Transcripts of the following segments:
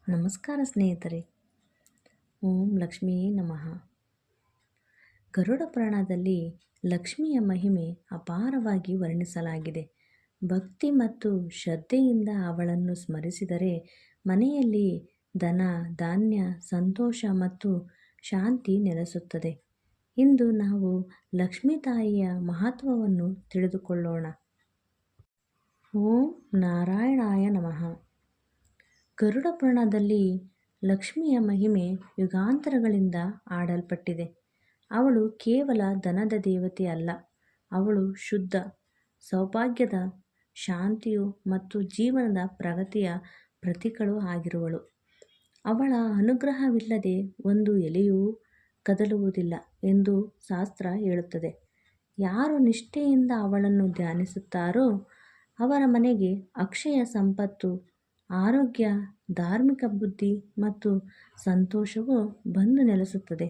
ನಮಸ್ಕಾರ ಸ್ನೇಹಿತರೆ. ಓಂ ಲಕ್ಷ್ಮಿಯೇ ನಮಃ. ಗರುಡ ಪುರಾಣದಲ್ಲಿ ಲಕ್ಷ್ಮಿಯ ಮಹಿಮೆ ಅಪಾರವಾಗಿ ವರ್ಣಿಸಲಾಗಿದೆ. ಭಕ್ತಿ ಮತ್ತು ಶ್ರದ್ಧೆಯಿಂದ ಅವಳನ್ನು ಸ್ಮರಿಸಿದರೆ ಮನೆಯಲ್ಲಿ ಧನ, ಧಾನ್ಯ, ಸಂತೋಷ ಮತ್ತು ಶಾಂತಿ ನೆಲೆಸುತ್ತದೆ. ಇಂದು ನಾವು ಲಕ್ಷ್ಮೀ ತಾಯಿಯ ಮಹತ್ವವನ್ನು ತಿಳಿದುಕೊಳ್ಳೋಣ. ಓಂ ನಾರಾಯಣಾಯ ನಮಃ. ಗರುಡ ಪುರಾಣದಲ್ಲಿ ಲಕ್ಷ್ಮಿಯ ಮಹಿಮೆ ಯುಗಾಂತರಗಳಿಂದ ಆಡಲ್ಪಟ್ಟಿದೆ. ಅವಳು ಕೇವಲ ಧನದ ದೇವತೆ ಅಲ್ಲ, ಅವಳು ಶುದ್ಧ, ಸೌಭಾಗ್ಯದ, ಶಾಂತಿಯು ಮತ್ತು ಜೀವನದ ಪ್ರಗತಿಯ ಪ್ರತೀಕಗಳು ಆಗಿರುವಳು. ಅವಳ ಅನುಗ್ರಹವಿಲ್ಲದೆ ಒಂದು ಎಲೆಯೂ ಕದಲುವುದಿಲ್ಲ ಎಂದು ಶಾಸ್ತ್ರ ಹೇಳುತ್ತದೆ. ಯಾರು ನಿಷ್ಠೆಯಿಂದ ಅವಳನ್ನು ಧ್ಯಾನಿಸುತ್ತಾರೋ ಅವರ ಮನೆಗೆ ಅಕ್ಷಯ ಸಂಪತ್ತು, ಆರೋಗ್ಯ, ಧಾರ್ಮಿಕ ಬುದ್ಧಿ ಮತ್ತು ಸಂತೋಷವು ಬಂದು ನೆಲೆಸುತ್ತದೆ.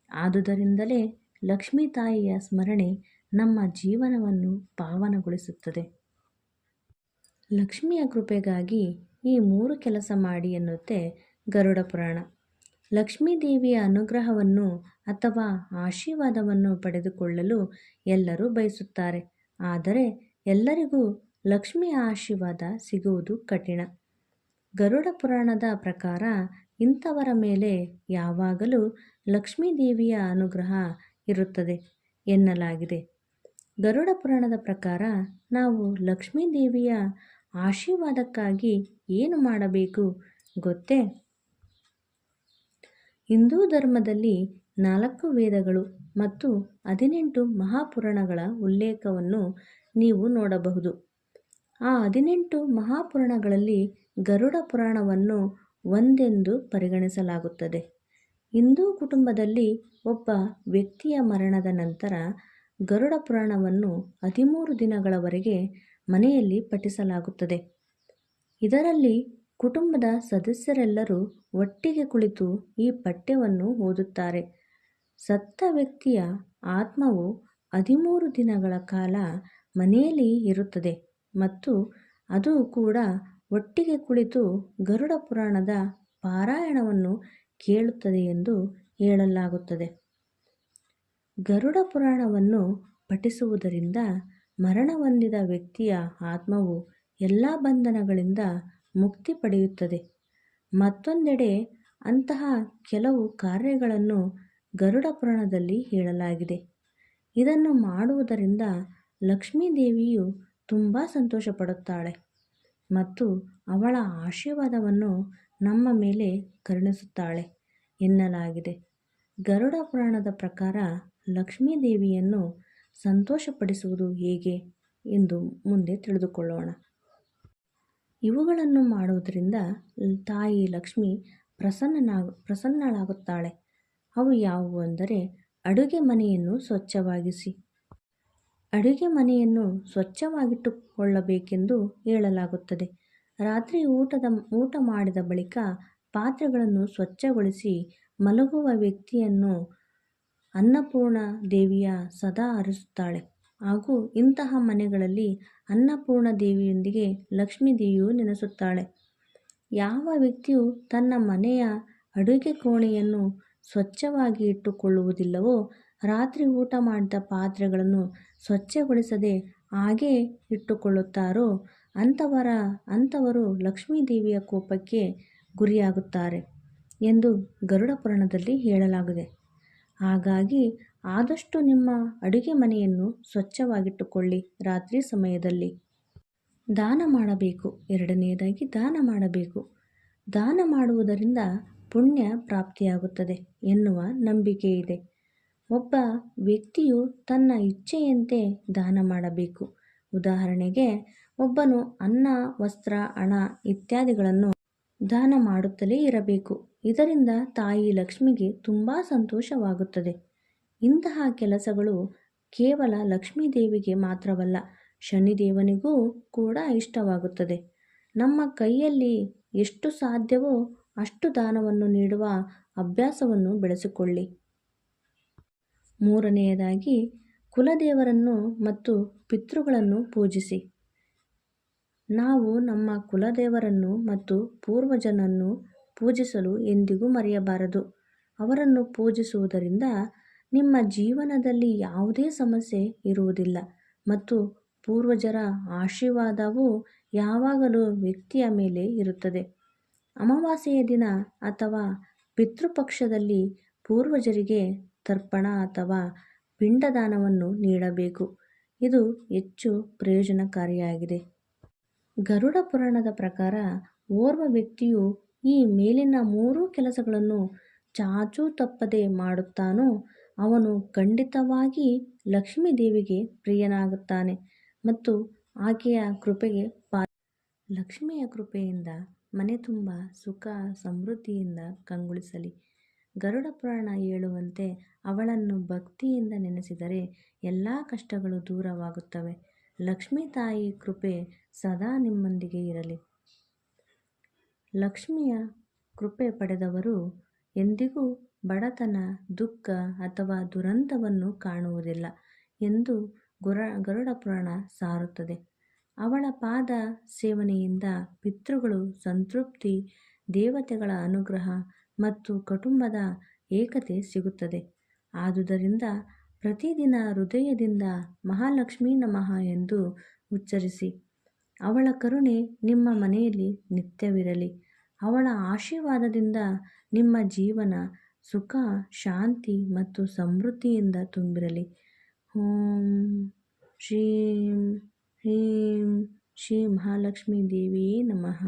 ಆದುದರಿಂದಲೇ ಲಕ್ಷ್ಮೀ ತಾಯಿಯ ಸ್ಮರಣೆ ನಮ್ಮ ಜೀವನವನ್ನು ಪಾವನಗೊಳಿಸುತ್ತದೆ. ಲಕ್ಷ್ಮಿಯ ಕೃಪೆಗಾಗಿ ಈ 3 ಕೆಲಸ ಮಾಡಿ ಎನ್ನುತ್ತೆ ಗರುಡ ಪುರಾಣ. ಲಕ್ಷ್ಮೀ ದೇವಿಯ ಅನುಗ್ರಹವನ್ನು ಅಥವಾ ಆಶೀರ್ವಾದವನ್ನು ಪಡೆದುಕೊಳ್ಳಲು ಎಲ್ಲರೂ ಬಯಸುತ್ತಾರೆ. ಆದರೆ ಎಲ್ಲರಿಗೂ ಲಕ್ಷ್ಮಿಯ ಆಶೀರ್ವಾದ ಸಿಗುವುದು ಕಠಿಣ. ಗರುಡ ಪುರಾಣದ ಪ್ರಕಾರ ಇಂಥವರ ಮೇಲೆ ಯಾವಾಗಲೂ ಲಕ್ಷ್ಮೀ ದೇವಿಯ ಅನುಗ್ರಹ ಇರುತ್ತದೆ ಎನ್ನಲಾಗಿದೆ. ಗರುಡ ಪುರಾಣದ ಪ್ರಕಾರ ನಾವು ಲಕ್ಷ್ಮೀ ದೇವಿಯ ಆಶೀರ್ವಾದಕ್ಕಾಗಿ ಏನು ಮಾಡಬೇಕು ಗೊತ್ತೇ? ಹಿಂದೂ ಧರ್ಮದಲ್ಲಿ 4 ವೇದಗಳು ಮತ್ತು 18 ಮಹಾಪುರಾಣಗಳ ಉಲ್ಲೇಖವನ್ನು ನೀವು ನೋಡಬಹುದು. ಆ 18 ಮಹಾಪುರಾಣಗಳಲ್ಲಿ ಗರುಡ ಪುರಾಣವನ್ನು ಒಂದೆಂದು ಪರಿಗಣಿಸಲಾಗುತ್ತದೆ. ಹಿಂದೂ ಕುಟುಂಬದಲ್ಲಿ ಒಬ್ಬ ವ್ಯಕ್ತಿಯ ಮರಣದ ನಂತರ ಗರುಡ ಪುರಾಣವನ್ನು 13 ದಿನಗಳವರೆಗೆ ಮನೆಯಲ್ಲಿ ಪಠಿಸಲಾಗುತ್ತದೆ. ಇದರಲ್ಲಿ ಕುಟುಂಬದ ಸದಸ್ಯರೆಲ್ಲರೂ ಒಟ್ಟಿಗೆ ಕುಳಿತು ಈ ಪಠ್ಯವನ್ನು ಓದುತ್ತಾರೆ. ಸತ್ತ ವ್ಯಕ್ತಿಯ ಆತ್ಮವು 13 ದಿನಗಳ ಕಾಲ ಮನೆಯಲ್ಲಿ ಇರುತ್ತದೆ ಮತ್ತು ಅದು ಕೂಡ ಒಟ್ಟಿಗೆ ಕುಳಿತು ಗರುಡ ಪುರಾಣದ ಪಾರಾಯಣವನ್ನು ಕೇಳುತ್ತದೆ ಎಂದು ಹೇಳಲಾಗುತ್ತದೆ. ಗರುಡ ಪುರಾಣವನ್ನು ಪಠಿಸುವುದರಿಂದ ಮರಣ ಹೊಂದಿದ ವ್ಯಕ್ತಿಯ ಆತ್ಮವು ಎಲ್ಲ ಬಂಧನಗಳಿಂದ ಮುಕ್ತಿ ಪಡೆಯುತ್ತದೆ. ಮತ್ತೊಂದೆಡೆ ಅಂತಹ ಕೆಲವು ಕಾರ್ಯಗಳನ್ನು ಗರುಡ ಪುರಾಣದಲ್ಲಿ ಹೇಳಲಾಗಿದೆ. ಇದನ್ನು ಮಾಡುವುದರಿಂದ ಲಕ್ಷ್ಮೀ ದೇವಿಯು ತುಂಬ ಸಂತೋಷಪಡುತ್ತಾಳೆ ಮತ್ತು ಅವಳ ಆಶೀರ್ವಾದವನ್ನು ನಮ್ಮ ಮೇಲೆ ಕರುಣಿಸುತ್ತಾಳೆ ಎನ್ನಲಾಗಿದೆ. ಗರುಡ ಪುರಾಣದ ಪ್ರಕಾರ ಲಕ್ಷ್ಮೀ ದೇವಿಯನ್ನು ಸಂತೋಷಪಡಿಸುವುದು ಹೇಗೆ ಎಂದು ಮುಂದೆ ತಿಳಿದುಕೊಳ್ಳೋಣ. ಇವುಗಳನ್ನು ಮಾಡುವುದರಿಂದ ತಾಯಿ ಲಕ್ಷ್ಮಿ ಪ್ರಸನ್ನಳಾಗುತ್ತಾಳೆ. ಅವು ಯಾವುವು ಅಂದರೆ, ಅಡುಗೆ ಮನೆಯನ್ನು ಸ್ವಚ್ಛವಾಗಿಸಿ. ಅಡುಗೆ ಮನೆಯನ್ನು ಸ್ವಚ್ಛವಾಗಿಟ್ಟುಕೊಳ್ಳಬೇಕೆಂದು ಹೇಳಲಾಗುತ್ತದೆ. ರಾತ್ರಿ ಊಟ ಮಾಡಿದ ಬಳಿಕ ಪಾತ್ರೆಗಳನ್ನು ಸ್ವಚ್ಛಗೊಳಿಸಿ ಮಲಗುವ ವ್ಯಕ್ತಿಯನ್ನು ಅನ್ನಪೂರ್ಣ ದೇವಿಯ ಸದಾ ಹರಿಸುತ್ತಾಳೆ. ಹಾಗೂ ಇಂತಹ ಮನೆಗಳಲ್ಲಿ ಅನ್ನಪೂರ್ಣ ದೇವಿಯೊಂದಿಗೆ ಲಕ್ಷ್ಮೀ ದೇವಿಯು ನೆಲೆಸುತ್ತಾಳೆ. ಯಾವ ವ್ಯಕ್ತಿಯು ತನ್ನ ಮನೆಯ ಅಡುಗೆ ಕೋಣೆಯನ್ನು ಸ್ವಚ್ಛವಾಗಿ ಇಟ್ಟುಕೊಳ್ಳುವುದಿಲ್ಲವೋ, ರಾತ್ರಿ ಊಟ ಮಾಡಿದ ಪಾತ್ರೆಗಳನ್ನು ಸ್ವಚ್ಛಗೊಳಿಸದೆ ಹಾಗೇ ಇಟ್ಟುಕೊಳ್ಳುತ್ತಾರೋ ಅಂಥವರು ಲಕ್ಷ್ಮೀ ದೇವಿಯ ಕೋಪಕ್ಕೆ ಗುರಿಯಾಗುತ್ತಾರೆ ಎಂದು ಗರುಡ ಪುರಾಣದಲ್ಲಿ ಹೇಳಲಾಗಿದೆ. ಹಾಗಾಗಿ ಆದಷ್ಟು ನಿಮ್ಮ ಅಡುಗೆ ಮನೆಯನ್ನು ಸ್ವಚ್ಛವಾಗಿಟ್ಟುಕೊಳ್ಳಿ. ರಾತ್ರಿ ಸಮಯದಲ್ಲಿ ದಾನ ಮಾಡಬೇಕು. 2ನೇದಾಗಿ ದಾನ ಮಾಡಬೇಕು. ದಾನ ಮಾಡುವುದರಿಂದ ಪುಣ್ಯ ಪ್ರಾಪ್ತಿಯಾಗುತ್ತದೆ ಎನ್ನುವ ನಂಬಿಕೆ ಇದೆ. ಒಬ್ಬ ವ್ಯಕ್ತಿಯು ತನ್ನ ಇಚ್ಛೆಯಂತೆ ದಾನ ಮಾಡಬೇಕು. ಉದಾಹರಣೆಗೆ, ಒಬ್ಬನು ಅನ್ನ, ವಸ್ತ್ರ, ಹಣ ಇತ್ಯಾದಿಗಳನ್ನು ದಾನ ಮಾಡುತ್ತಲೇ ಇರಬೇಕು. ಇದರಿಂದ ತಾಯಿ ಲಕ್ಷ್ಮಿಗೆ ತುಂಬ ಸಂತೋಷವಾಗುತ್ತದೆ. ಇಂತಹ ಕೆಲಸಗಳು ಕೇವಲ ಲಕ್ಷ್ಮೀ ದೇವಿಗೆ ಮಾತ್ರವಲ್ಲ, ಶನಿದೇವನಿಗೂ ಕೂಡ ಇಷ್ಟವಾಗುತ್ತದೆ. ನಮ್ಮ ಕೈಯಲ್ಲಿ ಎಷ್ಟು ಸಾಧ್ಯವೋ ಅಷ್ಟು ದಾನವನ್ನು ನೀಡುವ ಅಭ್ಯಾಸವನ್ನು ಬೆಳೆಸಿಕೊಳ್ಳಿ. 3ನೇದಾಗಿ, ಕುಲದೇವರನ್ನು ಮತ್ತು ಪಿತೃಗಳನ್ನು ಪೂಜಿಸಿ. ನಾವು ನಮ್ಮ ಕುಲದೇವರನ್ನು ಮತ್ತು ಪೂರ್ವಜನನ್ನು ಪೂಜಿಸಲು ಎಂದಿಗೂ ಮರೆಯಬಾರದು. ಅವರನ್ನು ಪೂಜಿಸುವುದರಿಂದ ನಿಮ್ಮ ಜೀವನದಲ್ಲಿ ಯಾವುದೇ ಸಮಸ್ಯೆ ಇರುವುದಿಲ್ಲ ಮತ್ತು ಪೂರ್ವಜರ ಆಶೀರ್ವಾದವು ಯಾವಾಗಲೂ ವ್ಯಕ್ತಿಯ ಮೇಲೆ ಇರುತ್ತದೆ. ಅಮಾವಾಸ್ಯೆಯ ದಿನ ಅಥವಾ ಪಿತೃಪಕ್ಷದಲ್ಲಿ ಪೂರ್ವಜರಿಗೆ ತರ್ಪಣ ಅಥವಾ ಪಿಂಡದಾನವನ್ನು ನೀಡಬೇಕು. ಇದು ಹೆಚ್ಚು ಪ್ರಯೋಜನಕಾರಿಯಾಗಿದೆ. ಗರುಡ ಪುರಾಣದ ಪ್ರಕಾರ ಓರ್ವ ವ್ಯಕ್ತಿಯು ಈ ಮೇಲಿನ 3 ಕೆಲಸಗಳನ್ನು ಚಾಚೂ ತಪ್ಪದೆ ಮಾಡುತ್ತಾನೋ ಅವನು ಖಂಡಿತವಾಗಿ ಲಕ್ಷ್ಮೀ ದೇವಿಗೆ ಪ್ರಿಯನಾಗುತ್ತಾನೆ ಮತ್ತು ಆಕೆಯ ಕೃಪೆಗೆ ಲಕ್ಷ್ಮಿಯ ಕೃಪೆಯಿಂದ ಮನೆ ತುಂಬ ಸುಖ ಸಮೃದ್ಧಿಯಿಂದ ಕಂಗೊಳಿಸಲಿ. ಗರುಡ ಪುರಾಣ ಹೇಳುವಂತೆ ಅವಳನ್ನು ಭಕ್ತಿಯಿಂದ ನೆನೆಸಿದರೆ ಎಲ್ಲ ಕಷ್ಟಗಳು ದೂರವಾಗುತ್ತವೆ. ಲಕ್ಷ್ಮೀ ತಾಯಿ ಕೃಪೆ ಸದಾ ನಿಮ್ಮೊಂದಿಗೆ ಇರಲಿ. ಲಕ್ಷ್ಮಿಯ ಕೃಪೆ ಪಡೆದವರು ಎಂದಿಗೂ ಬಡತನ, ದುಃಖ ಅಥವಾ ದುರಂತವನ್ನು ಕಾಣುವುದಿಲ್ಲ ಎಂದು ಗರುಡ ಪುರಾಣ ಸಾರುತ್ತದೆ. ಅವಳ ಪಾದ ಸೇವನೆಯಿಂದ ಪಿತೃಗಳು ಸಂತೃಪ್ತಿ, ದೇವತೆಗಳ ಅನುಗ್ರಹ ಮತ್ತು ಕುಟುಂಬದ ಏಕತೆ ಸಿಗುತ್ತದೆ. ಆದುದರಿಂದ ಪ್ರತಿದಿನ ಹೃದಯದಿಂದ ಮಹಾಲಕ್ಷ್ಮೀ ನಮಃ ಎಂದು ಉಚ್ಚರಿಸಿ. ಅವಳ ಕರುಣೆ ನಿಮ್ಮ ಮನೆಯಲ್ಲಿ ನಿತ್ಯವಿರಲಿ. ಅವಳ ಆಶೀರ್ವಾದದಿಂದ ನಿಮ್ಮ ಜೀವನ ಸುಖ, ಶಾಂತಿ ಮತ್ತು ಸಮೃದ್ಧಿಯಿಂದ ತುಂಬಿರಲಿ. ಓಂ ಶ್ರೀಂ ಹ್ರೀಂ ಶ್ರೀ ಮಹಾಲಕ್ಷ್ಮೀ ದೇವಿಯೇ ನಮಃ.